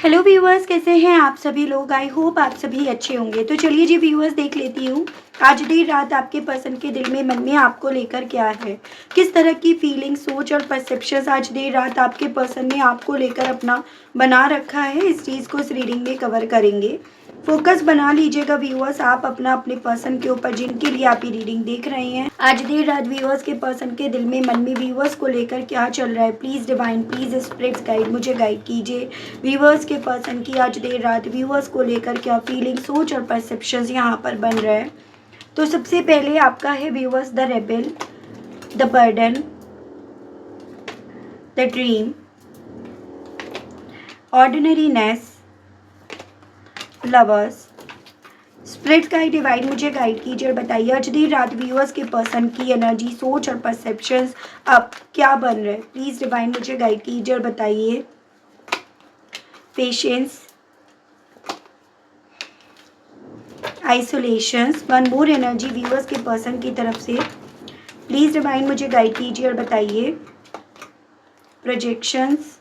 Hello viewers, कैसे हैं आप सभी लोग। आई होप आप सभी अच्छे होंगे। तो चलिए जी व्यूअर्स, देख लेती हूँ आज देर रात आपके पर्सन के दिल में, मन में आपको लेकर क्या है, किस तरह की फीलिंग, सोच और परसेप्शंस आज देर रात आपके पर्सन ने आपको लेकर अपना बना रखा है। इस चीज़ को इस रीडिंग में कवर करेंगे। फोकस बना लीजिएगा व्यूअर्स आप अपना अपने पर्सन के ऊपर जिनके लिए आप ये रीडिंग देख रहे हैं। आज देर रात व्यूअर्स के पर्सन के दिल में, मन में व्यूअर्स को लेकर क्या चल रहा है। Please divine, please spirits guide, मुझे गाइड कीजिए। व्यूअर्स के पर्सन की आज देर रात व्यूअर्स को लेकर क्या फीलिंग, सोच और परसेप्शंस यहाँ पर बन रहा है। तो सबसे पहले आपका है viewers the rebel, the burden, the dream, ordinariness, lovers. Spirit guide, divine, मुझे गाइड कीजिए और बताइए आज देर रात व्यूअर्स के पर्सन की एनर्जी, सोच और परसेप्शंस अब क्या बन रहे हैं। प्लीज़ डिवाइन, मुझे गाइड कीजिए और बताइए। Patience, isolations, one more energy viewers के पर्सन की तरफ से। प्लीज़ डिवाइन, मुझे गाइड कीजिए और बताइए। प्रोजेक्शंस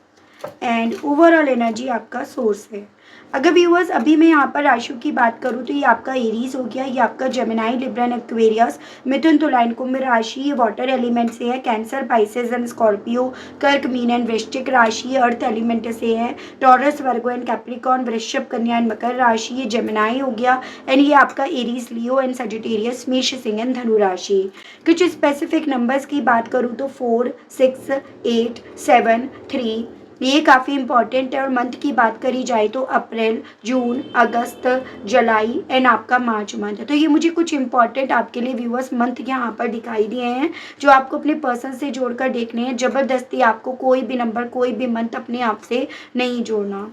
एंड ओवरऑल एनर्जी आपका सोर्स है। अगर व्यूअर्स अभी मैं यहाँ पर राशियों की बात करूँ तो ये आपका एरीज हो गया, ये आपका जेमिनाई, लिब्रा एंड एक्वेरियस, मिथुन, तुला, कुंभ राशि, ये वाटर एलिमेंट से है। कैंसर, पाइसेस एंड स्कॉर्पियो, कर्क, मीन एंड वृश्चिक राशि अर्थ एलिमेंट से है। टॉरस, वर्गो एंड कैप्रिकॉर्न, वृषभ, कन्या एंड मकर राशि, ये जेमिनाई हो गया। एंड ये आपका एरीज, लियो एंड सजिटेरियस, मेष, सिंह एंड धनु राशि। कुछ स्पेसिफिक नंबर्स की बात करूँ तो 4, 6, 8, 7, 3, ये काफ़ी इंपॉर्टेंट है। और मंथ की बात करी जाए तो अप्रैल, जून, अगस्त, जुलाई एंड आपका मार्च मंथ है। तो ये मुझे कुछ इंपॉर्टेंट आपके लिए व्यूअर्स मंथ यहाँ पर दिखाई दिए हैं जो आपको अपने पर्सन से जोड़कर देखने हैं। ज़बरदस्ती आपको कोई भी नंबर, कोई भी मंथ अपने आप से नहीं जोड़ना।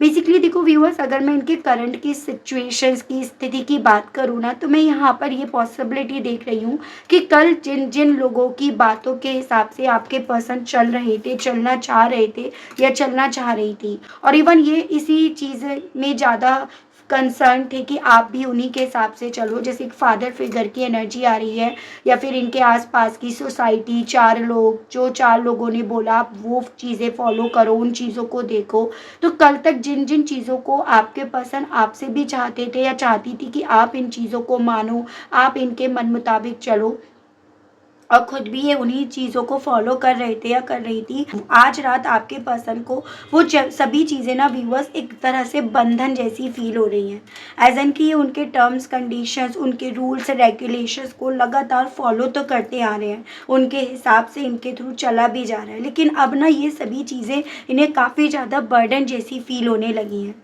बेसिकली देखो व्यूअर्स, अगर मैं इनके करंट की सिचुएशंस की स्थिति की बात करूँ ना, तो मैं यहाँ पर ये पॉसिबिलिटी देख रही हूँ कि कल जिन जिन लोगों की बातों के हिसाब से आपके पर्सन चल रहे थे, चलना चाह रहे थे या चलना चाह रही थी, और इवन ये इसी चीज़ में ज़्यादा कंसर्न थे कि आप भी उन्हीं के हिसाब से चलो। जैसे एक फादर फिगर की एनर्जी आ रही है, या फिर इनके आसपास की सोसाइटी, चार लोग, जो चार लोगों ने बोला आप वो चीज़ें फॉलो करो, उन चीज़ों को देखो। तो कल तक जिन जिन चीज़ों को आपके पर्सन आपसे भी चाहते थे या चाहती थी कि आप इन चीज़ों को मानो, आप इनके मन मुताबिक चलो, और खुद भी ये उन्हीं चीज़ों को फॉलो कर रहे थे या कर रही थी, आज रात आपके पर्सन को वो सभी चीज़ें ना व्यूअर्स एक तरह से बंधन जैसी फील हो रही हैं। एज एन कि ये उनके टर्म्स कंडीशंस, उनके रूल्स रेगुलेशंस को लगातार फॉलो तो करते आ रहे हैं, उनके हिसाब से इनके थ्रू चला भी जा रहा है, लेकिन अब ना ये सभी चीज़ें इन्हें काफ़ी ज़्यादा बर्डन जैसी फील होने लगी हैं।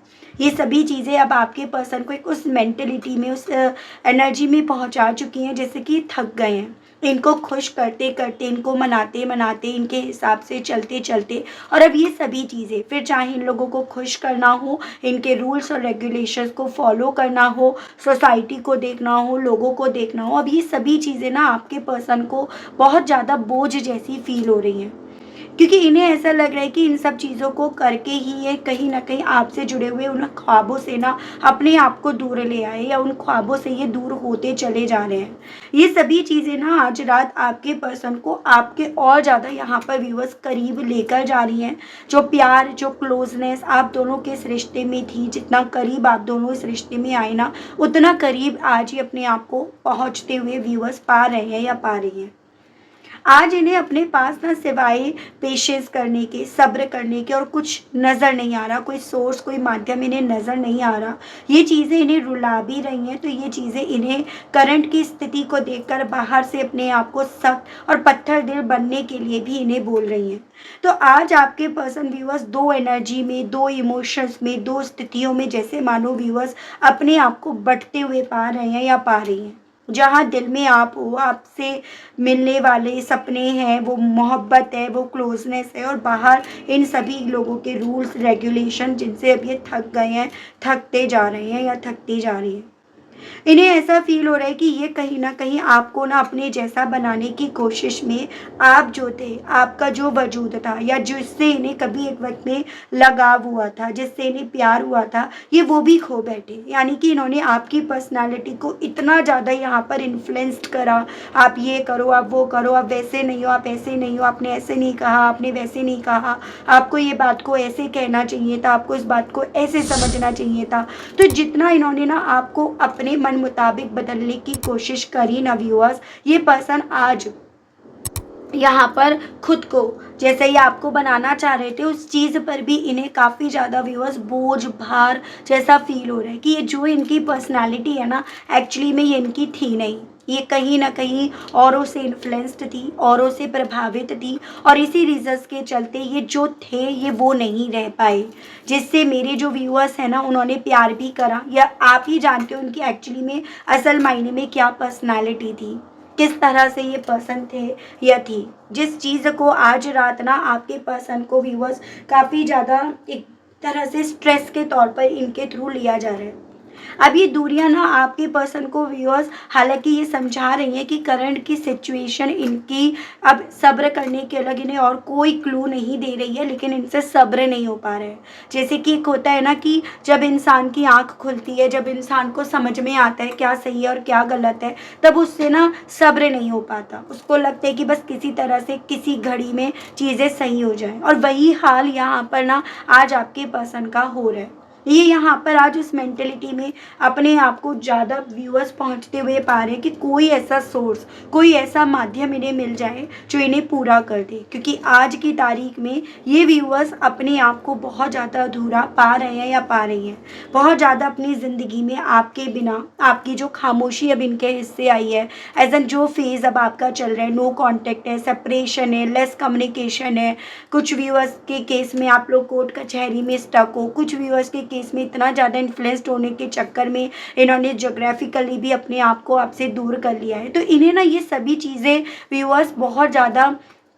ये सभी चीज़ें अब आपके पर्सन को एक उस मेंटलिटी में, उस एनर्जी में पहुंचा चुकी हैं जैसे कि थक गए हैं। इनको खुश करते करते, इनको मनाते मनाते, इनके हिसाब से चलते चलते, और अब ये सभी चीज़ें फिर चाहे इन लोगों को खुश करना हो, इनके रूल्स और रेगुलेशंस को फॉलो करना हो, सोसाइटी को देखना हो, लोगों को देखना हो, अब ये सभी चीज़ें ना आपके पर्सन को बहुत ज़्यादा बोझ जैसी फील हो रही हैं। क्योंकि इन्हें ऐसा लग रहा है कि इन सब चीज़ों को करके ही ये कहीं ना कहीं आपसे जुड़े हुए उन ख्वाबों से ना अपने आप को दूर ले आए, या उन ख्वाबों से ये दूर होते चले जा रहे हैं। ये सभी चीज़ें ना आज रात आपके पर्सन को आपके और ज़्यादा यहाँ पर व्यूअर्स करीब लेकर जा रही हैं। जो प्यार, जो क्लोजनेस आप दोनों के इस रिश्ते में थी, जितना करीब आप दोनों इस रिश्ते में आए ना, उतना करीब आज ये अपने आप को पहुँचते हुए व्यूअर्स पा रहे हैं या पा रही हैं। आज इन्हें अपने पास ना सिवाय पेशेंस करने के, सब्र करने के और कुछ नज़र नहीं आ रहा, कोई सोर्स, कोई माध्यम इन्हें नज़र नहीं आ रहा। ये चीज़ें इन्हें रुला भी रही हैं, तो ये चीज़ें इन्हें करंट की स्थिति को देखकर बाहर से अपने आप को सख्त और पत्थर दिल बनने के लिए भी इन्हें बोल रही हैं। तो आज आपके पर्सन व्यूअर्स दो एनर्जी में, दो इमोशंस में, दो स्थितियों में जैसे मानो व्यूअर्स अपने आप को बंटते हुए पा रहे हैं या पा रही हैं। जहाँ दिल में आप हो, आपसे मिलने वाले सपने हैं, वो मोहब्बत है, वो क्लोजनेस है, और बाहर इन सभी लोगों के रूल्स रेगुलेशन जिनसे अब ये थक गए हैं, थकते जा रहे हैं या थकती जा रही है। इन्हें ऐसा फ़ील हो रहा है कि ये कहीं न कहीं आपको ना अपने जैसा बनाने की कोशिश में आप जो थे, आपका जो वजूद था या जिससे इन्हें कभी एक वक़्त में लगाव हुआ था, जिससे इन्हें प्यार हुआ था, ये वो भी खो बैठे। यानी कि इन्होंने आपकी पर्सनैलिटी को इतना ज़्यादा यहाँ पर इन्फ्लुएंस्ड करा, आप ये करो, आप वो करो, आप वैसे नहीं हो, आप ऐसे नहीं हो, आपने ऐसे नहीं कहा, आपने वैसे नहीं कहा, आपको ये बात को ऐसे कहना चाहिए था, आपको इस बात को ऐसे समझना चाहिए था। तो जितना इन्होंने ना आपको अपने मन मुताबिक बदलने की कोशिश करी ना व्यूअर्स, ये पर्सन आज यहाँ पर खुद को जैसे ही आपको बनाना चाह रहे थे उस चीज़ पर भी इन्हें काफ़ी ज़्यादा व्यूअर्स बोझ भार जैसा फील हो रहा है कि ये जो इनकी पर्सनालिटी है ना, एक्चुअली में ये इनकी थी नहीं। ये कहीं ना कहीं औरों से इन्फ्लुएंस्ड थी, औरों से प्रभावित थी, और इसी रीजंस के चलते ये जो थे ये वो नहीं रह पाए, जिससे मेरे जो व्यूअर्स हैं ना उन्होंने प्यार भी करा। या आप ही जानते हो उनकी एक्चुअली में असल मायने में क्या पर्सनालिटी थी, किस तरह से ये पर्सन थे या थी, जिस चीज़ को आज रात ना आपके पर्सन को व्यूअर्स काफ़ी ज़्यादा एक तरह से स्ट्रेस के तौर पर इनके थ्रू लिया जा रहा है। अब ये दूरियां ना आपके पर्सन को व्यूअर्स हालांकि ये समझा रही हैं कि करंट की सिचुएशन इनकी अब सब्र करने के अलग इन्हें और कोई क्लू नहीं दे रही है, लेकिन इनसे सब्र नहीं हो पा रहा है। जैसे कि एक होता है ना कि जब इंसान की आंख खुलती है, जब इंसान को समझ में आता है क्या सही है और क्या गलत है, तब उससे ना सब्र नहीं हो पाता। उसको लगता है कि बस किसी तरह से किसी घड़ी में चीज़ें सही हो जाएं, और वही हाल यहाँ पर ना आज आपके पर्सन का हो रहा है। ये यहाँ पर आज उस मेंटेलिटी में अपने आप को ज़्यादा व्यूअर्स पहुँचते हुए पा रहे हैं कि कोई ऐसा सोर्स, कोई ऐसा माध्यम इन्हें मिल जाए जो इन्हें पूरा कर दे, क्योंकि आज की तारीख में ये व्यूअर्स अपने आप को बहुत ज़्यादा अधूरा पा रहे हैं या पा रही हैं। बहुत ज़्यादा अपनी ज़िंदगी में आपके बिना, आपकी जो खामोशी अब इनके हिस्से आई है, एज एन जो फेज़ अब आपका चल रहा है, नो कॉन्टेक्ट है, सेपरेशन है, लेस कम्युनिकेशन है। कुछ व्यूअर्स के केस में आप लोग कोर्ट कचहरी में स्टक हो, कुछ व्यूअर्स के केस में इतना ज़्यादा इन्फ्लुएंस्ड होने के चक्कर में इन्होंने जोग्राफिकली भी अपने आप को आपसे दूर कर लिया है। तो इन्हें ना ये सभी चीज़ें व्यूअर्स बहुत ज़्यादा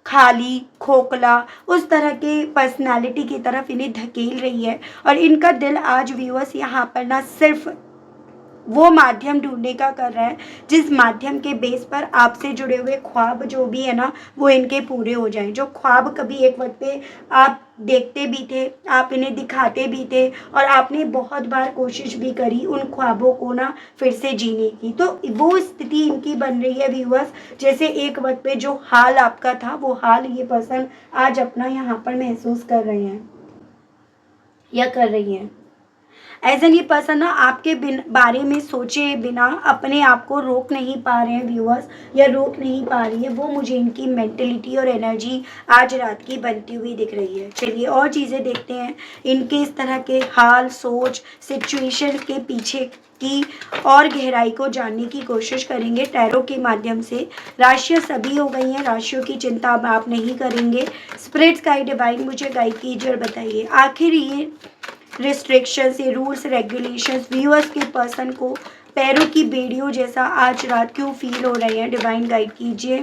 खाली, खोखला, उस तरह के पर्सनालिटी की तरफ इन्हें धकेल रही है। और इनका दिल आज व्यूअर्स यहाँ पर ना सिर्फ वो माध्यम ढूंढने का कर रहा है जिस माध्यम के बेस पर आपसे जुड़े हुए ख्वाब जो भी है ना वो इनके पूरे हो जाएं। जो ख्वाब कभी एक वक्त पे आप देखते भी थे, आप इन्हें दिखाते भी थे, और आपने बहुत बार कोशिश भी करी उन ख्वाबों को ना फिर से जीने की। तो वो स्थिति इनकी बन रही है व्यूअर्स, जैसे एक वक्त पे जो हाल आपका था वो हाल ये पर्सन आज अपना यहाँ पर महसूस कर रहे हैं या कर रही हैं। एज एन ये पर्सन ना आपके बारे में सोचे बिना अपने आप को रोक नहीं पा रहे हैं व्यूअर्स, या रोक नहीं पा रही है। वो मुझे इनकी मेंटेलिटी और एनर्जी आज रात की बनती हुई दिख रही है। चलिए और चीज़ें देखते हैं इनके इस तरह के हाल, सोच, सिचुएशन के पीछे की और गहराई को जानने की कोशिश करेंगे टैरो के माध्यम से। राशियाँ सभी हो गई हैं, राशियों की चिंता अब आप नहीं करेंगे। स्पिरिट्स गाइड डिवाइन मुझे गाइड कीजिए और बताइए आखिर ये रिस्ट्रिक्शंस, ये रूल्स रेगुलेशंस व्यूअर्स के पर्सन को पैरों की बेड़ियों जैसा आज रात क्यों फील हो रहे हैं, डिवाइन गाइड कीजिए।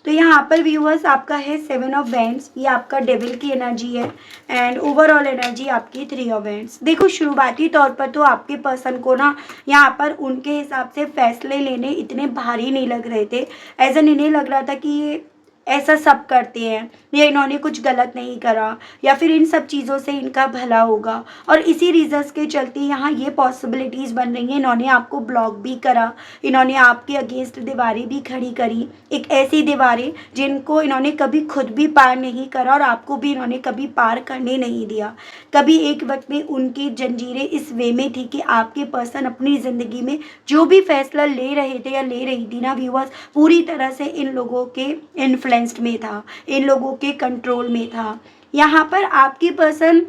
तो यहाँ पर व्यूअर्स आपका है 7 ऑफ वैंड्स, ये आपका डेविल की एनर्जी है, एंड ओवरऑल एनर्जी आपकी 3 ऑफ वैंड्स। देखो शुरुआती तौर पर तो आपके पर्सन को ना यहाँ पर उनके हिसाब से फैसले लेने इतने भारी नहीं लग रहे थे। एज एन इन्हें लग रहा था कि ये ऐसा सब करते हैं या इन्होंने कुछ गलत नहीं करा, या फिर इन सब चीज़ों से इनका भला होगा, और इसी रीजंस के चलते यहाँ ये पॉसिबिलिटीज़ बन रही हैं। इन्होंने आपको ब्लॉक भी करा, इन्होंने आपके अगेंस्ट दीवारें भी खड़ी करी, एक ऐसी दीवारें जिनको इन्होंने कभी खुद भी पार नहीं करा और आपको भी इन्होंने कभी पार करने नहीं दिया। कभी एक वक्त में उनकी जंजीरें इस वे में थी कि आपके पर्सन अपनी ज़िंदगी में जो भी फैसला ले रहे थे या ले रही थी ना व्यूअर्स, पूरी तरह से इन लोगों के इन्फ्लुएंस्ड में था, इन लोगों के कंट्रोल में था। यहाँ पर आपकी पर्सन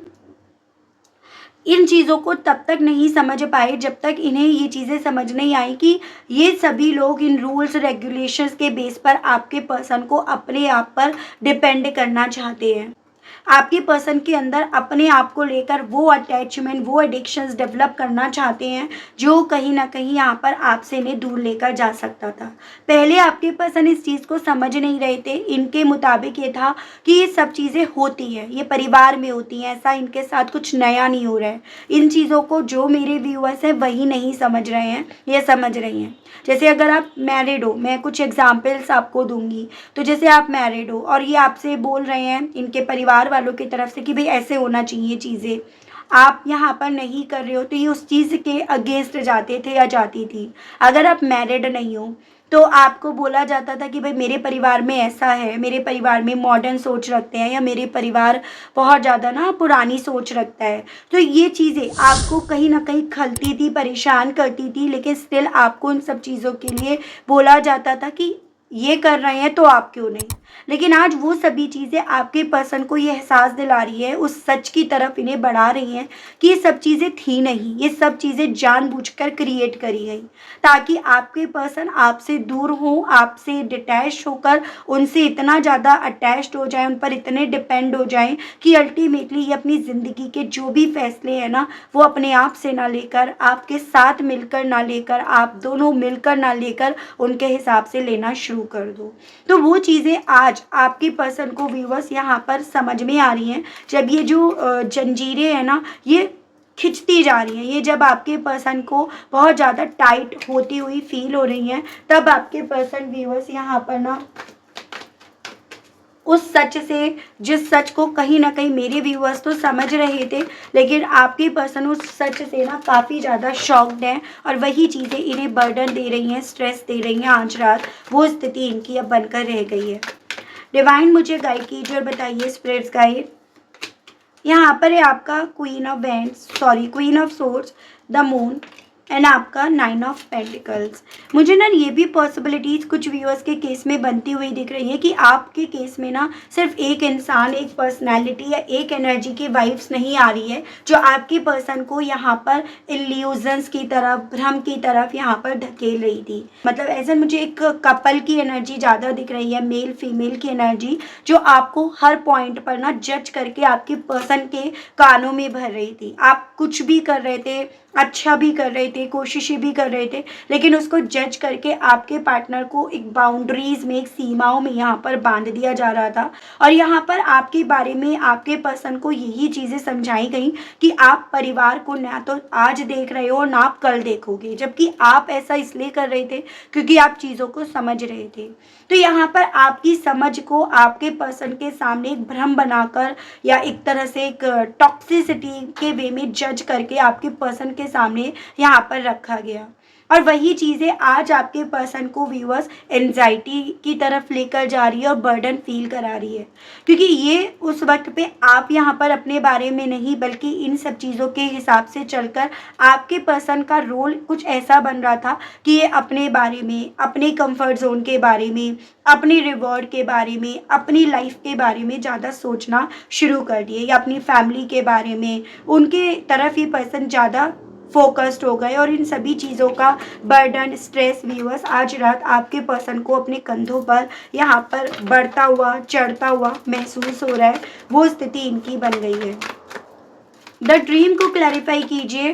इन चीज़ों को तब तक नहीं समझ पाए जब तक इन्हें ये चीज़ें समझ नहीं आई कि ये सभी लोग इन रूल्स रेगुलेशंस के बेस पर आपके पर्सन को अपने आप पर डिपेंड करना चाहते हैं। आपके पर्सन के अंदर अपने आप को लेकर वो अटैचमेंट, वो एडिक्शंस डेवलप करना चाहते हैं जो कहीं ना कहीं यहाँ पर आपसे इन्हें दूर लेकर जा सकता था। पहले आपके पर्सन इस चीज़ को समझ नहीं रहे थे। इनके मुताबिक ये था कि ये सब चीज़ें होती हैं, ये परिवार में होती हैं, ऐसा इनके साथ कुछ नया नहीं हो रहा है। इन चीज़ों को जो मेरे व्यूअर्स हैं वही नहीं समझ रहे हैं, ये समझ रही हैं। जैसे अगर आप मैरिड हो, मैं कुछ एग्जाम्पल्स आपको दूंगी। तो जैसे आप मैरिड हो और ये आपसे बोल रहे हैं इनके परिवार वालों की तरफ से कि भाई ऐसे होना चाहिए चीज़ें, आप यहाँ पर नहीं कर रहे हो, तो ये उस चीज़ के अगेंस्ट जाते थे या जाती थी। अगर आप मैरिड नहीं हो तो आपको बोला जाता था कि भाई मेरे परिवार में ऐसा है, मेरे परिवार में मॉडर्न सोच रखते हैं, या मेरे परिवार बहुत ज़्यादा ना पुरानी सोच रखता है। तो ये चीज़ें आपको कहीं ना कहीं खलती थी, परेशान करती थी, लेकिन स्टिल आपको उन सब चीज़ों के लिए बोला जाता था कि ये कर रहे हैं तो आप क्यों नहीं। लेकिन आज वो सभी चीज़ें आपके पर्सन को ये एहसास दिला रही है, उस सच की तरफ इन्हें बढ़ा रही हैं कि ये सब चीज़ें थी नहीं, ये सब चीज़ें जानबूझकर क्रिएट करी गई ताकि आपके पर्सन आपसे दूर हो, आपसे डिटैच होकर उनसे इतना ज़्यादा अटैच्ड हो जाए, उन पर इतने डिपेंड हो जाएं कि अल्टीमेटली ये अपनी ज़िंदगी के जो भी फैसले हैं ना वो अपने आप से ना लेकर, आपके साथ मिलकर ना लेकर, आप दोनों मिलकर ना लेकर उनके हिसाब से लेना शुरू कर दो। तो वो चीज़ें आज आपके पर्सन को व्यूअर्स यहाँ पर समझ में आ रही हैं। जब ये जो जंजीरें हैं ना ये खिंचती जा रही हैं, ये जब आपके पर्सन को बहुत ज़्यादा टाइट होती हुई फील हो रही हैं, तब आपके पर्सन व्यूअर्स यहाँ पर ना उस सच से, जिस सच को कहीं ना कहीं मेरे व्यूअर्स तो समझ रहे थे, लेकिन आपके पर्सन उस सच से ना काफ़ी ज़्यादा शॉक्ड हैं और वही चीज़ें इन्हें बर्डन दे रही हैं, स्ट्रेस दे रही हैं। आज रात वो स्थिति इनकी अब बनकर रह गई है। डिवाइन मुझे गाइड कीजिए और बताइए स्पिरिट्स गाइड। यहाँ पर है आपका queen of swords, the moon and आपका 9 ऑफ पेंटिकल्स। मुझे ना ये भी पॉसिबिलिटीज़ कुछ व्यूअर्स के केस में बनती हुई दिख रही है कि आपके केस में ना सिर्फ एक इंसान, एक पर्सनैलिटी या एक एनर्जी की वाइब्स नहीं आ रही है जो आपके पर्सन को यहाँ पर इल्यूजन्स की तरफ, भ्रम की तरफ यहाँ पर धकेल रही थी। मतलब ऐसा मुझे एक कपल की एनर्जी ज़्यादा दिख रही है, मेल फीमेल की एनर्जी, जो आपको हर पॉइंट पर ना जज करके आपके पर्सन के कानों में भर रही थी। आप कुछ भी कर रहे थे, अच्छा भी कर रहे थे, कोशिशें भी कर रहे थे, लेकिन उसको जज करके आपके पार्टनर को एक बाउंड्रीज में, एक सीमाओं में यहाँ पर बांध दिया जा रहा था। और यहाँ पर आपके बारे में आपके पर्सन को यही चीज़ें समझाई गई कि आप परिवार को ना तो आज देख रहे हो और ना आप कल देखोगे, जबकि आप ऐसा इसलिए कर रहे थे क्योंकि आप चीज़ों को समझ रहे थे। तो यहाँ पर आपकी समझ को आपके पर्सन के सामने एक भ्रम बनाकर या एक तरह से एक टॉक्सिसिटी के वे में जज करके आपके पर्सन के सामने यहाँ पर रखा गया। और वही चीज़ें आज आपके पर्सन को व्यूअर्स एंजाइटी की तरफ लेकर जा रही है और बर्डन फील करा रही है, क्योंकि ये उस वक्त पे आप यहाँ पर अपने बारे में नहीं बल्कि इन सब चीज़ों के हिसाब से चलकर आपके पर्सन का रोल कुछ ऐसा बन रहा था कि ये अपने बारे में, अपने कंफर्ट जोन के बारे में, अपनी रिवॉर्ड के बारे में, अपनी लाइफ के बारे में ज़्यादा सोचना शुरू कर दिए, या अपनी फैमिली के बारे में, उनके तरफ ये पर्सन ज़्यादा फोकस्ड हो गए। और इन सभी चीज़ों का बर्डन, स्ट्रेस व्यूअर्स आज रात आपके पर्सन को अपने कंधों पर यहाँ पर बढ़ता हुआ, चढ़ता हुआ महसूस हो रहा है। वो स्थिति इनकी बन गई है। द ड्रीम को क्लैरिफाई कीजिए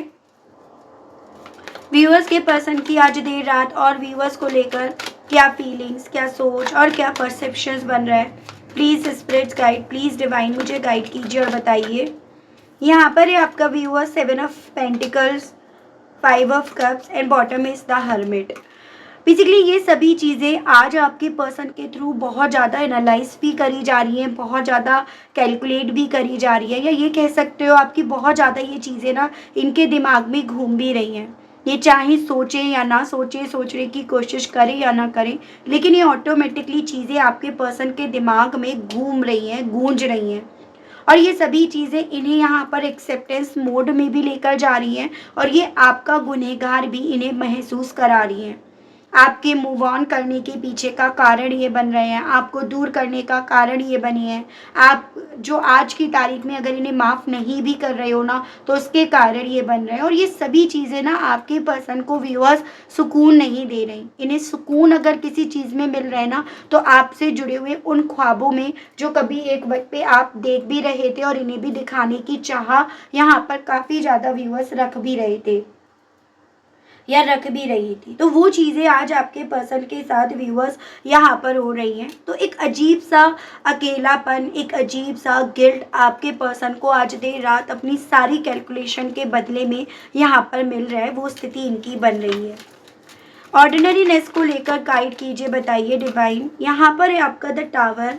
व्यूअर्स के पर्सन की आज देर रात, और व्यूअर्स को लेकर क्या फीलिंग्स, क्या सोच और क्या परसेप्शंस बन रहा है। Please spirits guide, please divine मुझे गाइड कीजिए और बताइए। यहाँ पर है आपका viewer 7 of pentacles, 5 of cups and bottom is the hermit. Basically ये सभी चीज़ें आज आपके पर्सन के थ्रू बहुत ज़्यादा एनालाइज भी करी जा रही हैं, बहुत ज़्यादा कैलकुलेट भी करी जा रही है, या ये कह सकते हो आपकी बहुत ज़्यादा ये चीज़ें ना इनके दिमाग में घूम भी रही हैं। ये चाहे सोचें या ना सोचें, सोचने की कोशिश करें या ना करें, लेकिन ये ऑटोमेटिकली चीज़ें आपके पर्सन के दिमाग में घूम रही हैं, गूंज रही हैं। और ये सभी चीज़ें इन्हें यहाँ पर एक्सेप्टेंस मोड में भी लेकर जा रही हैं और ये आपका गुनहगार भी इन्हें महसूस करा रही हैं। आपके मूव ऑन करने के पीछे का कारण ये बन रहे हैं, आपको दूर करने का कारण ये बनी है। आप जो आज की तारीख में अगर इन्हें माफ़ नहीं भी कर रहे हो ना, तो उसके कारण ये बन रहे हैं। और ये सभी चीज़ें ना आपके पर्सन को व्यूअर्स सुकून नहीं दे रही। इन्हें सुकून अगर किसी चीज़ में मिल रहा है ना, तो आपसे जुड़े हुए उन ख्वाबों में जो कभी एक वक्त पे आप देख भी रहे थे और इन्हें भी दिखाने की चाह यहाँ पर काफ़ी ज़्यादा व्यूअर्स रख भी रहे थे या रख भी रही थी। तो वो चीज़ें आज आपके पर्सन के साथ व्यूअर्स यहाँ पर हो रही हैं। तो एक अजीब सा अकेलापन, एक अजीब सा गिल्ट आपके पर्सन को आज देर रात अपनी सारी कैलकुलेशन के बदले में यहाँ पर मिल रहा है। वो स्थिति इनकी बन रही है। ऑर्डिनरीनेस को लेकर गाइड कीजिए, बताइए डिवाइन। यहाँ पर है आपका द टावर,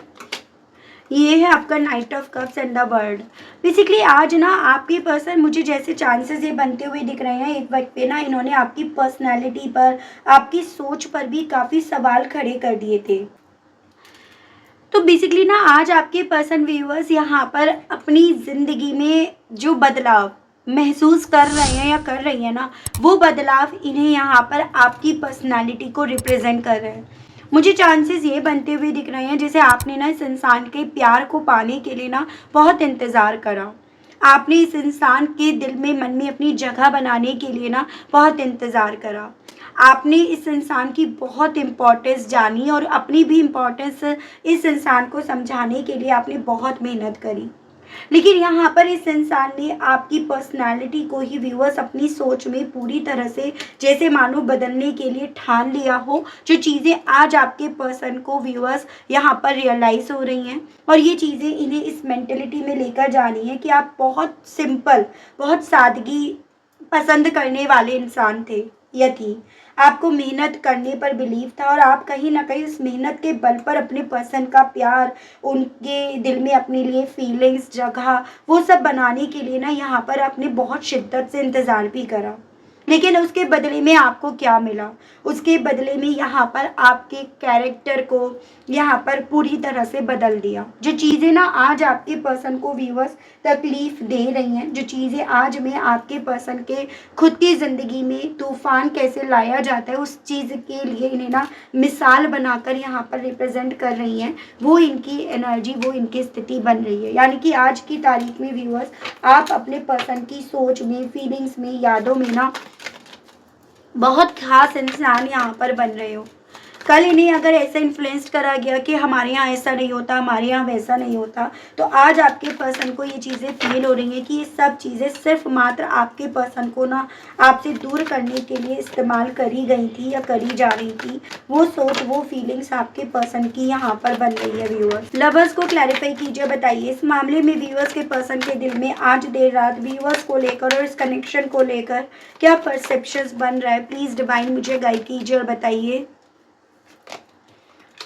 ये है आपका night of cups and the world. Basically आज ना आपके पर्सन, मुझे जैसे चांसेस ये बनते हुए दिख रहे हैं, एक वक्त पे ना इन्होंने आपकी पर्सनैलिटी पर, आपकी सोच पर भी काफ़ी सवाल खड़े कर दिए थे। तो बेसिकली ना आज आपके पर्सन व्यूअर्स यहाँ पर अपनी ज़िंदगी में जो बदलाव महसूस कर रहे हैं या कर रही हैं ना, वो बदलाव इन्हें यहाँ पर आपकी पर्सनालिटी को रिप्रेजेंट कर रहे हैं। मुझे चांसेस ये बनते हुए दिख रहे हैं जैसे आपने ना इस इंसान के प्यार को पाने के लिए ना बहुत इंतज़ार करा। आपने इस इंसान के दिल में, मन में अपनी जगह बनाने के लिए ना बहुत इंतज़ार करा। आपने इस इंसान की बहुत इम्पोर्टेंस जानी और अपनी भी इम्पोर्टेंस इस इंसान को समझाने के लिए आपने बहुत मेहनत करी। लेकिन यहाँ पर इस इंसान ने आपकी पर्सनालिटी को ही व्यूअर्स अपनी सोच में पूरी तरह से जैसे मानो बदलने के लिए ठान लिया हो। जो चीज़ें आज आपके पर्सन को व्यूअर्स यहाँ पर रियलाइज़ हो रही हैं, और ये चीज़ें इन्हें इस मेंटेलिटी में लेकर जानी है कि आप बहुत सिंपल, बहुत सादगी पसंद करने वाले इंसान थे या थी। आपको मेहनत करने पर बिलीव था और आप कहीं ना कहीं उस मेहनत के बल पर अपने पर्सन का प्यार, उनके दिल में अपने लिए फीलिंग्स, जगह, वो सब बनाने के लिए ना यहाँ पर आपने बहुत शिद्दत से इंतज़ार भी करा। लेकिन उसके बदले में आपको क्या मिला? उसके बदले में यहाँ पर आपके कैरेक्टर को यहाँ पर पूरी तरह से बदल दिया। जो चीज़ें ना आज आपके पर्सन को व्यूअर्स तकलीफ दे रही हैं, जो चीज़ें आज में आपके पर्सन के खुद की ज़िंदगी में तूफान कैसे लाया जाता है, उस चीज़ के लिए इन्हें ना मिसाल बनाकर यहाँ पर रिप्रेजेंट कर रही हैं। वो इनकी एनर्जी, वो इनकी स्थिति बन रही है। यानी कि आज की तारीख में व्यूअर्स आप अपने पर्सन की सोच में, फीलिंग्स में, यादों में ना बहुत खास इंसान यहाँ पर बन रहे हो। कल इन्हें अगर ऐसा इन्फ्लुएंस करा गया कि हमारे यहाँ ऐसा नहीं होता, हमारे यहाँ वैसा नहीं होता, तो आज आपके पर्सन को ये चीज़ें फील हो रही हैं कि ये सब चीज़ें सिर्फ मात्र आपके पर्सन को ना आपसे दूर करने के लिए इस्तेमाल करी गई थी या करी जा रही थी। वो सोच, वो फीलिंग्स आपके पर्सन की यहाँ पर बन रही है व्यूअर्स। लवर्स को क्लैरिफाई कीजिए, बताइए इस मामले में व्यूअर्स के पर्सन के दिल में आज देर रात व्यूअर्स को लेकर और इस कनेक्शन को लेकर क्या परसेप्शंस बन रहा है। प्लीज़ डिवाइन मुझे गाइड कीजिए और बताइए।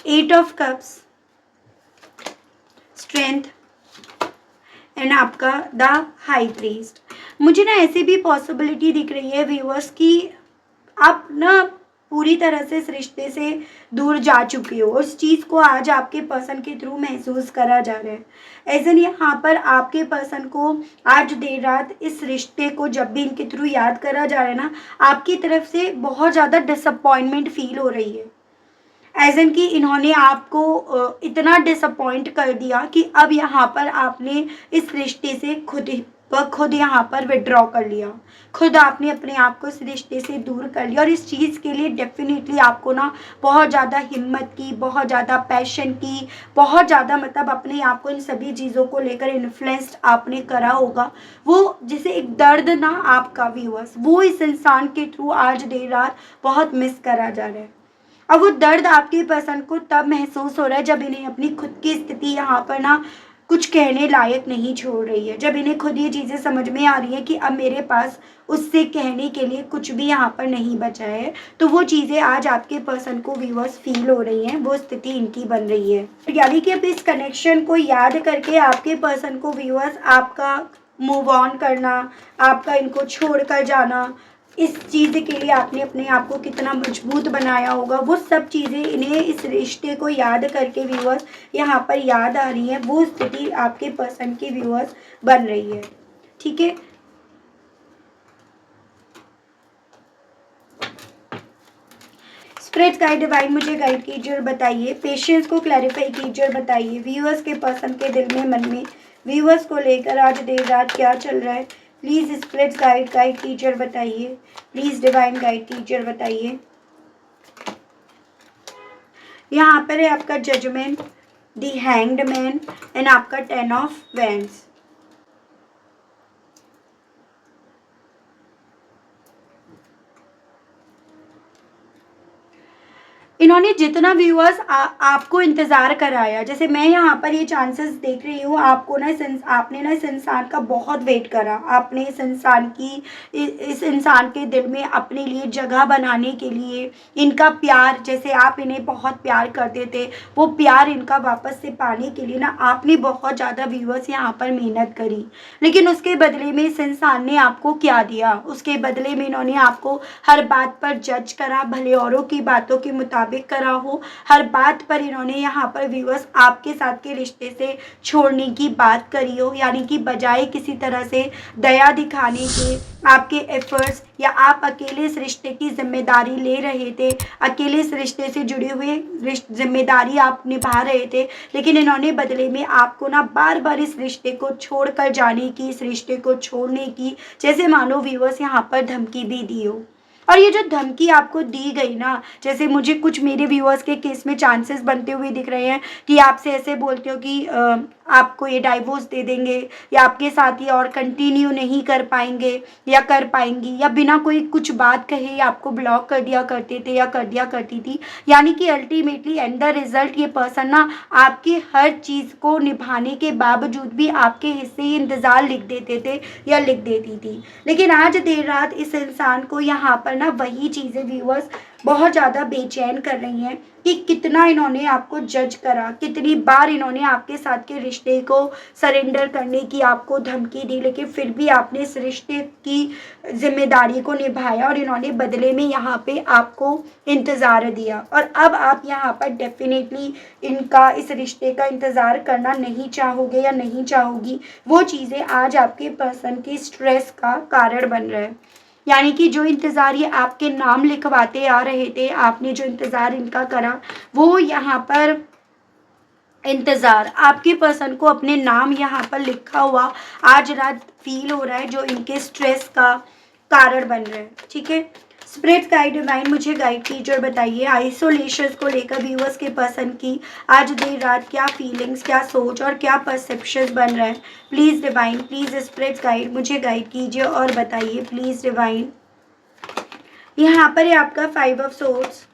8 ऑफ कप्स, स्ट्रेंथ एंड आपका द हाई प्रीस्ट। मुझे ना ऐसी भी पॉसिबिलिटी दिख रही है व्यूअर्स कि आप ना पूरी तरह से इस रिश्ते से दूर जा चुके हो। उस चीज़ को आज आपके पर्सन के थ्रू महसूस करा जा रहा है। ऐसे यहाँ पर आपके पर्सन को आज देर रात इस रिश्ते को जब भी इनके थ्रू याद करा जा रहा है ना, आपकी तरफ से बहुत ज़्यादा डिसअपॉइंटमेंट फील हो रही है। एज एन कि इन्होंने आपको इतना डिसअपॉइंट कर दिया कि अब यहाँ पर आपने इस रिश्ते से खुद यहाँ पर विड्रॉ कर लिया। खुद आपने अपने आप को इस रिश्ते से दूर कर लिया और इस चीज़ के लिए डेफिनेटली आपको ना बहुत ज़्यादा हिम्मत की, बहुत ज़्यादा पैशन की, बहुत ज़्यादा मतलब अपने आप को इन सभी चीज़ों को लेकर इन्फ्लुएंस्ड आपने करा होगा। वो जैसे एक दर्द ना आपका व्यूअर्स, वो इस इंसान के थ्रू आज देर रात बहुत मिस करा जा रहा है। अब वो दर्द आपके पर्सन को तब महसूस हो रहा है जब इन्हें अपनी खुद की स्थिति यहाँ पर ना कुछ कहने लायक नहीं छोड़ रही है। जब इन्हें खुद ये चीज़ें समझ में आ रही है कि अब मेरे पास उससे कहने के लिए कुछ भी यहाँ पर नहीं बचा है, तो वो चीज़ें आज आपके पर्सन को व्यूअर्स फील हो रही हैं। वो स्थिति इनकी बन रही है। यानी कि अब इस कनेक्शन को याद करके आपके पर्सन को व्यूअर्स आपका मूव ऑन करना, आपका इनको छोड़ कर जाना, इस चीज़ के लिए आपने अपने आप को कितना मजबूत बनाया होगा, वो सब चीज़ें इन्हें इस रिश्ते को याद करके व्यूअर्स यहाँ पर याद आ रही है। वो स्थिति आपके पर्सन की व्यूअर्स बन रही है। ठीक है, स्पिरिट गाइड डिवाइन मुझे गाइड कीजिए और बताइए, पेशेंस को क्लैरिफाई कीजिए और बताइए व्यूअर्स के पर्सन के दिल में मन में व्यूअर्स को लेकर आज देर रात क्या चल रहा है। प्लीज़ स्पिरिट गाइड कीजिए और बताइए, प्लीज़ डिवाइन गाइड कीजिए और बताइए। यहाँ पर है आपका जजमेंट, द हैंग्ड मैन एंड आपका 10 ऑफ वैंड्स। इन्होंने जितना व्यूअर्स आपको इंतज़ार कराया, जैसे मैं यहाँ पर ये चांसेस देख रही हूँ, आपको ना आपने ना इस इंसान का बहुत वेट करा, आपने इस इंसान की इस इंसान के दिल में अपने लिए जगह बनाने के लिए इनका प्यार, जैसे आप इन्हें बहुत प्यार करते थे, वो प्यार इनका वापस से पाने के लिए ना आपने बहुत ज़्यादा व्यूअर्स यहाँ पर मेहनत करी। लेकिन उसके बदले में इस इंसान ने आपको क्या दिया? उसके बदले में इन्होंने आपको हर बात पर जज करा, भले औरों की बातों के मुताबिक करा हो, हर बात पर इन्होंने यहाँ पर व्यूअर्स आपके साथ के रिश्ते से छोड़ने की बात करी हो, यानी कि बजाय किसी तरह से दया दिखाने के आपके एफर्ट्स, या आप अकेले इस रिश्ते की जिम्मेदारी ले रहे थे, अकेले इस रिश्ते से जुड़े हुए जिम्मेदारी आप निभा रहे थे, लेकिन इन्होंने बदले में आपको ना बार बार इस रिश्ते को छोड़कर जाने की, इस रिश्ते को छोड़ने की, जैसे मानो व्यूअर्स यहाँ पर धमकी भी दी हो। और ये जो धमकी आपको दी गई ना, जैसे मुझे कुछ मेरे व्यूअर्स के केस में चांसेस बनते हुए दिख रहे हैं कि आपसे ऐसे बोलते हो कि आपको ये डाइवोर्स दे देंगे, या आपके साथ ये और कंटिन्यू नहीं कर पाएंगे या कर पाएंगी, या बिना कोई कुछ बात कहे आपको ब्लॉक कर दिया करते थे या कर दिया करती थी। यानी कि अल्टीमेटली एंड द रिजल्ट ये पर्सन ना आपकी हर चीज़ को निभाने के बावजूद भी आपके हिस्से ही इंतज़ार लिख देते थे या लिख देती थी। लेकिन आज देर रात इस इंसान को यहाँ पर ना वही चीज़ें व्यूअर्स बहुत ज़्यादा बेचैन कर रही हैं कि कितना इन्होंने आपको जज करा, कितनी बार इन्होंने आपके साथ के रिश्ते को सरेंडर करने की आपको धमकी दी, लेकिन फिर भी आपने इस रिश्ते की जिम्मेदारी को निभाया और इन्होंने बदले में यहाँ पे आपको इंतज़ार दिया। और अब आप यहाँ पर डेफिनेटली इनका इस रिश्ते का इंतज़ार करना नहीं चाहोगे या नहीं चाहोगी। वो चीज़ें आज आपके पर्सन की स्ट्रेस का कारण बन रहा है। यानी कि जो इंतज़ार ये आपके नाम लिखवाते आ रहे थे, आपने जो इंतज़ार इनका करा, वो यहाँ पर इंतज़ार आपके पर्सन को अपने नाम यहाँ पर लिखा हुआ आज रात फील हो रहा है, जो इनके स्ट्रेस का कारण बन रहा है। ठीक है, स्पिरिट गाइड डिवाइन मुझे गाइड कीजिए और बताइए, आइसोलेशन को लेकर व्यूअर्स के पर्सन की आज देर रात क्या फीलिंग्स, क्या सोच और क्या परसेप्शंस बन रहा है। Please divine, please spirit guide मुझे गाइड कीजिए और बताइए, प्लीज़ डिवाइन। यहाँ पर है आपका 5 of swords,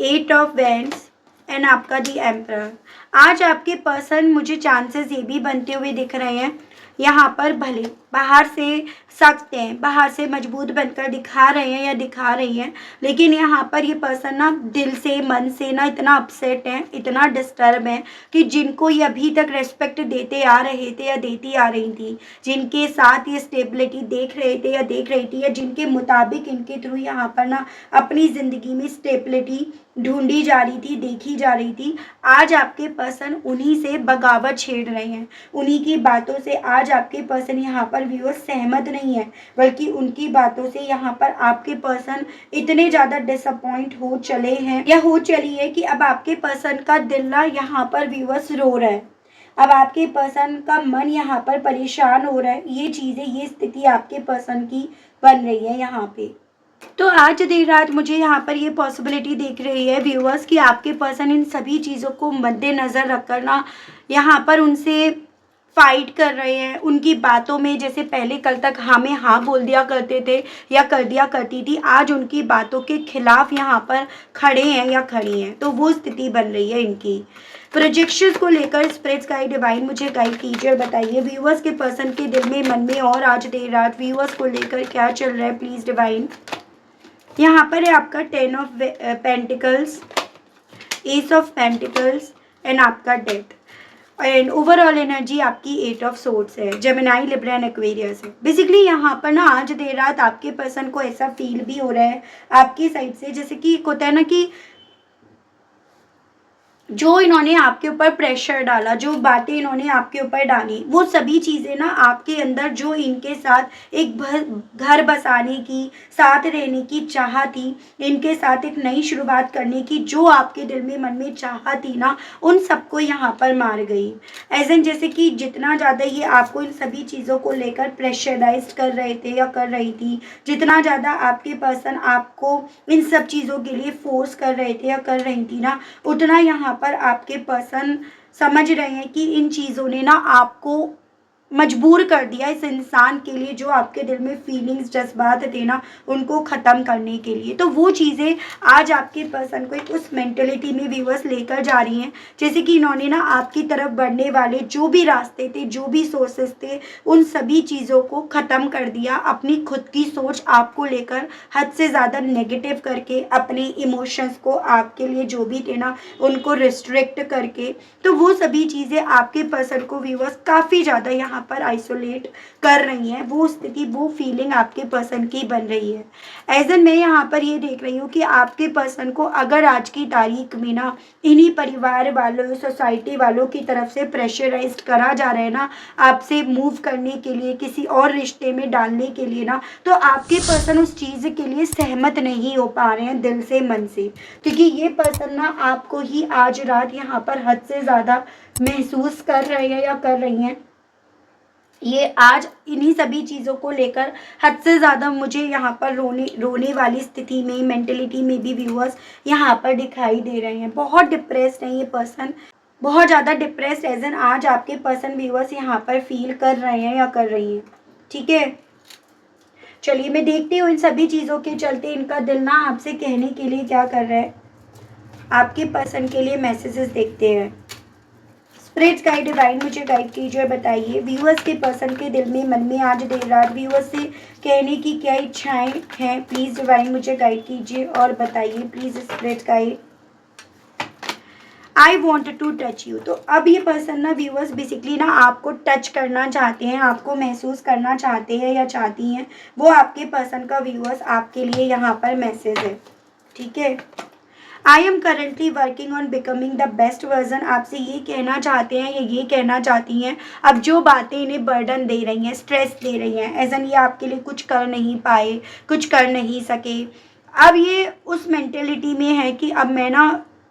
8 of wands and आपका दी एम्परर। आज आपके पर्सन मुझे चांसेस ये भी बनते हुए दिख रहे हैं, यहाँ पर भले बाहर से सख्त हैं, बाहर से मजबूत बनकर दिखा रहे हैं या दिखा रही हैं, लेकिन यहाँ पर ये पर्सन ना दिल से, मन से ना इतना अपसेट है, इतना डिस्टर्ब है कि जिनको ये अभी तक रेस्पेक्ट देते आ रहे थे या देती आ रही थी, जिनके साथ ये स्टेबिलिटी देख रहे थे या देख रही थी, या जिनके मुताबिक इनके थ्रू यहाँ पर ना अपनी ज़िंदगी में स्टेबिलिटी ढूंढी जा रही थी, देखी जा रही थी, आज आपके पर्सन उन्हीं से बगावत छेड़ रहे हैं। उन्हीं की बातों से आज आपके पर्सन यहाँ पर व्यूअर्स सहमत नहीं है, बल्कि उनकी बातों से यहाँ पर आपके पर्सन इतने ज़्यादा डिसअपॉइंट हो चले हैं या हो चली है कि अब आपके पर्सन का दिल ना यहाँ पर व्यूअर्स रो रहा है। अब आपके पर्सन का मन यहाँ पर परेशान हो रहा है। ये चीज़ें, ये स्थिति आपके पर्सन की बन रही है यहाँ पे। तो आज देर रात मुझे यहाँ पर ये पॉसिबिलिटी दिख रही है व्यूअर्स कि आपके पर्सन इन सभी चीज़ों को मद्देनज़र रखकर ना यहाँ पर उनसे फाइट कर रहे हैं। उनकी बातों में, जैसे पहले कल तक हाँ में हाँ बोल दिया करते थे या कर दिया करती थी, आज उनकी बातों के खिलाफ यहाँ पर खड़े हैं या खड़ी हैं। तो वो स्थिति बन रही है इनकी। प्रोजेक्शंस को लेकर स्पिरिट गाइड डिवाइन मुझे गाइड कीजिए और बताइए व्यूअर्स के पर्सन के दिल में, मन में और आज देर रात व्यूअर्स को लेकर क्या चल रहा है। Please divine. यहाँ पर है आपका 10 of pentacles, S of pentacles and आपका डेथ, एंड ओवरऑल एनर्जी आपकी 8 ऑफ सोर्ड्स है, जेमिनी, लिब्रा एंड एक्वेरियस है। बेसिकली यहाँ पर ना आज देर रात आपके पर्सन को ऐसा फील भी हो रहा है आपकी साइड से, जैसे कि होता है ना कि जो इन्होंने आपके ऊपर प्रेशर डाला, जो बातें इन्होंने आपके ऊपर डाली, वो सभी चीज़ें ना आपके अंदर जो इनके साथ एक घर बसाने की, साथ रहने की चाह थी, इनके साथ एक नई शुरुआत करने की जो आपके दिल में मन में चाह थी ना, उन सबको यहाँ पर मार गई। एज़ एन जैसे कि जितना ज़्यादा ये आपको इन सभी चीज़ों को लेकर प्रेशराइज़्ड कर रहे थे या कर रही थी, जितना ज़्यादा आपके पर्सन आपको इन सब चीज़ों के लिए फ़ोर्स कर रहे थे या कर रही थी ना, उतना यहाँ पर आपके पर्सन समझ रहे हैं कि इन चीज़ों ने ना आपको मजबूर कर दिया इस इंसान के लिए जो आपके दिल में फीलिंग्स जज्बात थे ना, उनको ख़त्म करने के लिए। तो वो चीज़ें आज आपके पर्सन को एक उस मेंटेलिटी में व्यूअर्स लेकर जा रही हैं, जैसे कि इन्होंने ना आपकी तरफ बढ़ने वाले जो भी रास्ते थे, जो भी सोर्सेस थे, उन सभी चीज़ों को ख़त्म कर दिया। अपनी खुद की सोच आपको लेकर हद से ज़्यादा नेगेटिव करके, अपने इमोशंस को आपके लिए जो भी थे ना, उनको रिस्ट्रिक्ट करके, तो वो सभी चीज़ें आपके पर्सन को व्यूअर्स काफ़ी ज़्यादा यहाँ पर आइसोलेट कर रही हैं। वो स्थिति, वो फीलिंग आपके पर्सन की बन रही है। एज एन मैं यहाँ पर ये देख रही हूँ कि आपके पर्सन को अगर आज की तारीख में ना इन्हीं परिवार वालों, सोसाइटी वालों की तरफ से प्रेशराइज्ड करा जा रहा है ना, आपसे मूव करने के लिए, किसी और रिश्ते में डालने के लिए ना, तो आपके पर्सन उस चीज़ के लिए सहमत नहीं हो पा रहे हैं दिल से, मन से, क्योंकि ये पर्सन ना आपको ही आज रात यहाँ पर हद से ज़्यादा महसूस कर रहे हैं या कर रही हैं। ये आज इन्हीं सभी चीज़ों को लेकर हद से ज़्यादा मुझे यहाँ पर रोने रोने वाली स्थिति में, मेंटलिटी में भी व्यूअर्स यहाँ पर दिखाई दे रहे हैं। बहुत डिप्रेस्ड है ये पर्सन, बहुत ज़्यादा डिप्रेस्ड एज एन आज आपके पर्सन व्यूअर्स यहाँ पर फील कर रहे हैं या कर रही हैं। ठीक है, चलिए मैं देखती हूँ इन सभी चीज़ों के चलते इनका दिल ना आपसे कहने के लिए क्या कर रहा है। आपके पर्सन के लिए मैसेजेस देखते हैं। स्पिरिट्स गाइड डिवाइन मुझे गाइड कीजिए और बताइए व्यूअर्स के पर्सन के दिल में, मन में आज देर रात व्यूअर्स से कहने की क्या इच्छाएं हैं। प्लीज़ डिवाइन मुझे गाइड कीजिए और बताइए please spirits guide. I want to touch you. तो अब ये पर्सन ना व्यूअर्स बेसिकली ना आपको टच करना चाहते हैं, आपको महसूस करना चाहते हैं या चाहती हैं। वो आपके पर्सन का व्यूअर्स आपके लिए यहाँ पर मैसेज है। ठीक है, I am currently working on becoming the best version. आपसे ये कहना चाहते हैं या ये कहना चाहती हैं, अब जो बातें इन्हें बर्डन दे रही हैं, स्ट्रेस दे रही हैं, एज एन ये आपके लिए कुछ कर नहीं पाए, कुछ कर नहीं सके, अब ये उस मेंटेलिटी में है कि अब मैं ना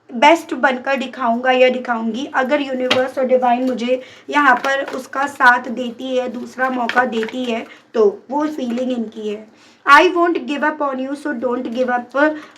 बेस्ट बनकर दिखाऊंगा या दिखाऊंगी। अगर यूनिवर्स और डिवाइन मुझे यहाँ पर उसका साथ देती है, दूसरा मौका देती है, तो वो फीलिंग इनकी है। I want give up on you so don't give up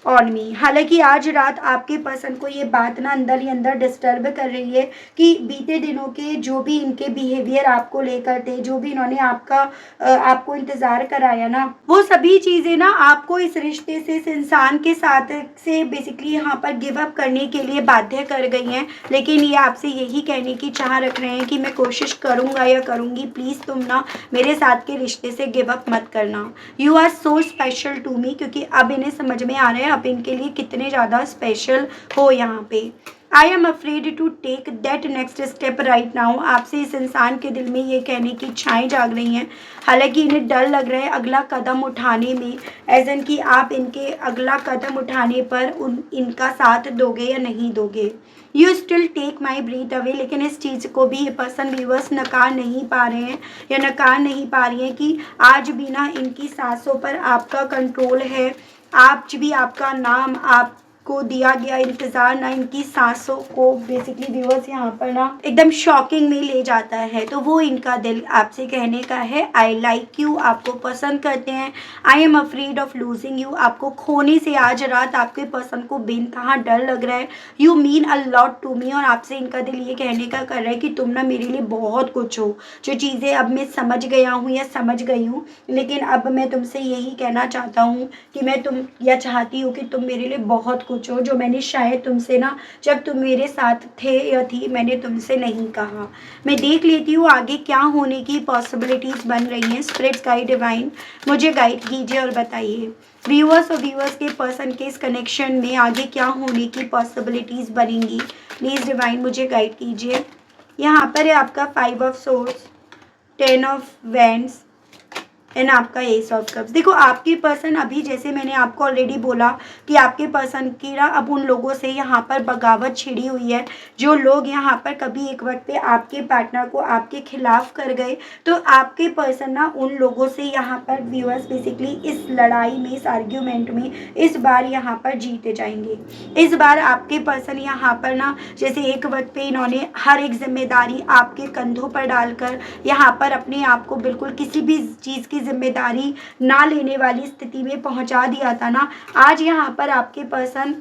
on me. हालांकि आज रात आपके पर्सन को ये बात ना अंदर ही अंदर डिस्टर्ब कर रही है कि बीते दिनों के जो भी इनके बिहेवियर आपको लेकर थे, जो भी इन्होंने आपको इंतज़ार कराया ना, वो सभी चीज़ें ना आपको इस रिश्ते से, इस इंसान के साथ से बेसिकली यहाँ पर गिव अप करने के लिए बाध्य कर गई हैं। लेकिन ये आपसे यही कहने की चाह रख रहे हैं कि मैं कोशिश करूँगा या करूँगी, प्लीज़ तुम ना मेरे साथ के रिश्ते से गिव अप मत करना। You are so special to me. क्योंकि अब इन्हें समझ में आ रहा है आप इनके लिए कितने ज़्यादा स्पेशल हो यहाँ पे। I am afraid to take that next step right now. आपसे इस इंसान के दिल में ये कहने की इच्छाएं जाग रही हैं। हालांकि इन्हें डर लग रहा है अगला कदम उठाने में, एज एन कि आप इनके अगला कदम उठाने पर इनका साथ दोगे या नहीं दोगे। You still take my breath away. लेकिन इस चीज़ को भी ये पर्सन व्यूअर्स नकार नहीं पा रहे हैं या नकार नहीं पा रही हैं कि आज भी ना इनकी सांसों पर आपका कंट्रोल है। आज भी आपका नाम, आपको दिया गया इंतज़ार ना इनकी सांसों को बेसिकली व्यूअर्स यहाँ पर ना एकदम शॉकिंग में ले जाता है। तो वो इनका दिल आपसे कहने का है आई लाइक यू, आपको पसंद करते हैं। आई am afraid of losing you. आपको खोने से आज रात आपके पर्सन को बेनतहा डर लग रहा है। You mean a lot to me. और आपसे इनका दिल ये कहने का कर रहा है कि तुम ना मेरे लिए बहुत कुछ हो। जो चीज़ें अब मैं समझ गया हूँ या समझ गई हूँ, लेकिन अब मैं तुमसे यही कहना चाहता हूँ कि मैं तुम या चाहती हूँ कि तुम मेरे लिए बहुत कुछ हो, जो मैंने शायद तुमसे ना जब तुम मेरे साथ थे या थी मैंने तुमसे नहीं कहा। मैं देख लेती हूँ आगे क्या होने की पॉसिबिलिटीज़ बन रही हैं। स्पिरिट्स गाइड डिवाइन मुझे गाइड कीजिए और बताइए व्यूअर्स और व्यूअर्स के पर्सन के इस कनेक्शन में आगे क्या होने की पॉसिबिलिटीज़ बनेंगी। प्लीज़ डिवाइन मुझे गाइड कीजिए। यहाँ पर है आपका 5 of swords, 10 of wands, and आपका एस ऑफ कप्स। देखो आपकी पर्सन अभी, जैसे मैंने आपको ऑलरेडी बोला कि आपके पर्सन की ना अब उन लोगों से यहाँ पर बगावत छिड़ी हुई है। जो लोग यहाँ पर कभी एक वक्त पे आपके पार्टनर को आपके खिलाफ कर गए, तो आपके पर्सन ना उन लोगों से यहाँ पर व्यूअर्स बेसिकली इस लड़ाई में, इस आर्ग्यूमेंट में इस बार यहाँ पर जीते जाएंगे। इस बार आपके पर्सन यहाँ पर ना, जैसे एक वक्त पे इन्होंने हर एक जिम्मेदारी आपके कंधों पर डालकर यहाँ पर अपने आप को बिल्कुल किसी भी चीज़ की जिम्मेदारी ना लेने वाली स्थिति में पहुंचा दिया था ना, आज यहाँ पर आपके पर्सन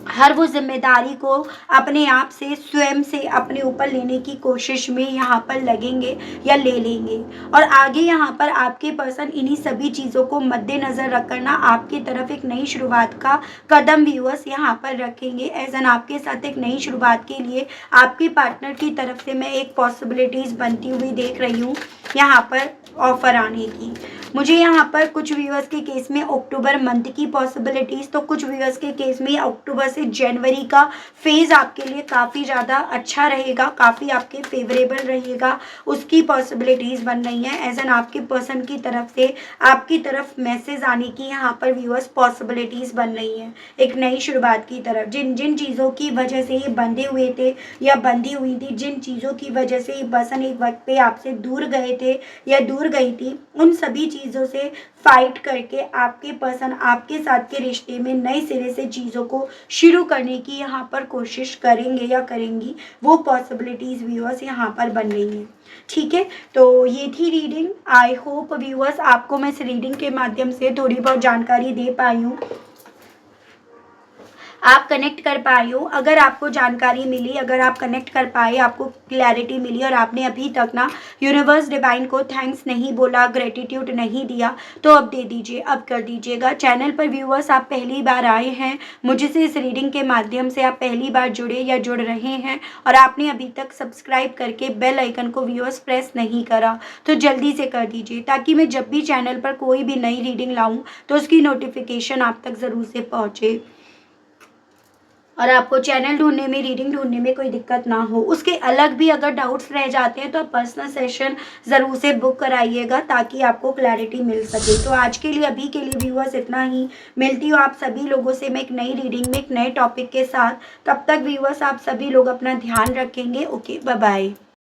हर वो जिम्मेदारी को अपने आप से, स्वयं से अपने ऊपर लेने की कोशिश में यहाँ पर लगेंगे या ले लेंगे। और आगे यहाँ पर आपके पर्सन इन्हीं सभी चीज़ों को मद्देनज़र रखकर ना आपकी तरफ एक नई शुरुआत का कदम व्यूअर्स यहाँ पर रखेंगे। एज एन आपके साथ एक नई शुरुआत के लिए आपके पार्टनर की तरफ से मैं एक पॉसिबिलिटीज़ बनती हुई देख रही हूँ यहाँ पर ऑफर आने की। मुझे यहाँ पर कुछ व्यूअर्स के केस में अक्टूबर मंथ की पॉसिबिलिटीज़, तो कुछ व्यूअर्स के केस में अक्टूबर से जनवरी का फेज़ आपके लिए काफ़ी ज़्यादा अच्छा रहेगा, काफ़ी आपके फेवरेबल रहेगा, उसकी पॉसिबिलिटीज़ बन रही हैं। एज एन आपके पर्सन की तरफ से आपकी तरफ मैसेज आने की यहाँ पर व्यूअर्स पॉसिबिलिटीज़ बन रही हैं एक नई शुरुआत की तरफ। जिन जिन चीज़ों की वजह से ये बंधे हुए थे या बंधी हुई थी, जिन चीज़ों की वजह से ये पर्सन एक वक्त पे आपसे दूर गए थे या दूर गई थी, उन सभी चीज़ों से फाइट करके आपके पर्सन आपके साथ के रिश्ते में नए सिरे से चीज़ों को शुरू करने की यहाँ पर कोशिश करेंगे या करेंगी। वो पॉसिबिलिटीज़ व्यूअर्स यहाँ पर बन रही हैं। ठीक है, तो ये थी रीडिंग। आई होप व्यूअर्स आपको मैं इस रीडिंग के माध्यम से थोड़ी बहुत जानकारी दे पाई हूँ, आप कनेक्ट कर पाए हो। अगर आपको जानकारी मिली, अगर आप कनेक्ट कर पाए, आपको क्लैरिटी मिली और आपने अभी तक ना यूनिवर्स डिवाइन को थैंक्स नहीं बोला, ग्रेटिट्यूड नहीं दिया, तो अब दे दीजिए, अब कर दीजिएगा। चैनल पर व्यूअर्स आप पहली बार आए हैं, मुझसे इस रीडिंग के माध्यम से आप पहली बार जुड़े या जुड़ रहे हैं और आपने अभी तक सब्सक्राइब करके बेल आइकन को व्यूअर्स प्रेस नहीं करा, तो जल्दी से कर दीजिए, ताकि मैं जब भी चैनल पर कोई भी नई रीडिंग लाऊं तो उसकी नोटिफिकेशन आप तक ज़रूर से पहुँचे और आपको चैनल ढूंढने में, रीडिंग ढूंढने में कोई दिक्कत ना हो। उसके अलग भी अगर डाउट्स रह जाते हैं तो आप पर्सनल सेशन ज़रूर से बुक कराइएगा, ताकि आपको क्लैरिटी मिल सके। तो आज के लिए, अभी के लिए व्यूअर्स इतना ही। मिलती हूँ आप सभी लोगों से मैं एक नई रीडिंग में, एक नए टॉपिक के साथ। तब तक व्यूअर्स आप सभी लोग अपना ध्यान रखेंगे। Okay, bye bye.